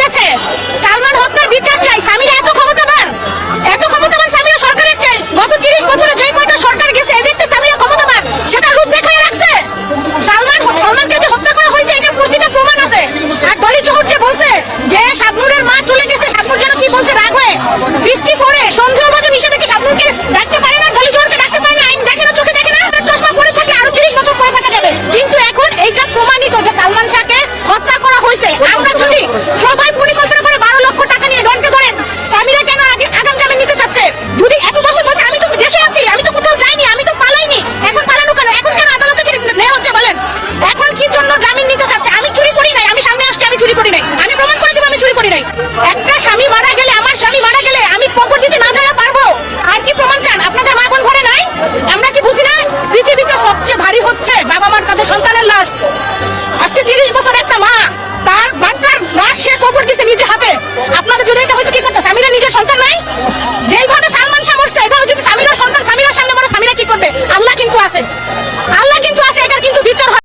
গেছে। সালমান হত্যার বিচার চাই। স্বামীরা এত ক্ষমতাবান স্বামীরা সরকারের চাই। গত 30 বছরে যে কয়টা সরকার গেছে এদের তো স্বামীরা ক্ষমতাবান, সেটা রূপ দেখায় রাখছে। সালমানকে যে হত্যা করা হয়েছে এটার প্রতিটা প্রমাণ আছে। আর ডলি জোহর যে বলছে যে শাবনূরের মা চলে গেছে, শাবনূর যেন কি বলছে রাগ হয়ে 54 এ সন্দেহভাজন হিসেবে কি শাবনূরকে ডাকতে পারে না, ডলি জোহরকে ডাকতে পারে না? আইন দেখে না, চোখে দেখে না? চশমা পরে থাকে, আরো 30 বছর পরে থাকা যাবে। কিন্তু এখন এইটা প্রমাণিত যে সালমান শাহকে হত্যা করা হয়েছে। আমরা যদি সবাই পরিকল্পনা করে 12 লক্ষ টাকা নিয়ে ডনকে ধরেন, স্বামীরা কেন আগাম জামিন নিতে চাচ্ছে? যদি এত বছর বলছে আমি তো দেশে আছি, আমি তো কোথাও যাইনি, আমি তো পালাইনি, এখন পালানো কেন? এখন কেন আদালতে নেওয়া হচ্ছে বলেন? এখন কি জন্য জামিন নিতে চাচ্ছে? আমি চুরি করি নাই, আমি সামনে আসছি, আমি চুরি করি নাই, আমি প্রমাণ করে দেব আমি চুরি করি নাই। একটা স্বামী মারা গেলে, আমার স্বামী মারা গেলে আমি কবর দিতে না যাওয়া পারবো? আর কি প্রমাণ চান? আপনাদের মা বোন ঘরে নাই? আমরা কি বুঝি না? পৃথিবীতে সবচেয়ে ভারী হচ্ছে বাবা মার কাছে সন্তানের লাশ। আজকে 30 বছর একটা মা তার বাচ্চার লাশ সে কবর দিচ্ছে নিজে হাতে। আপনার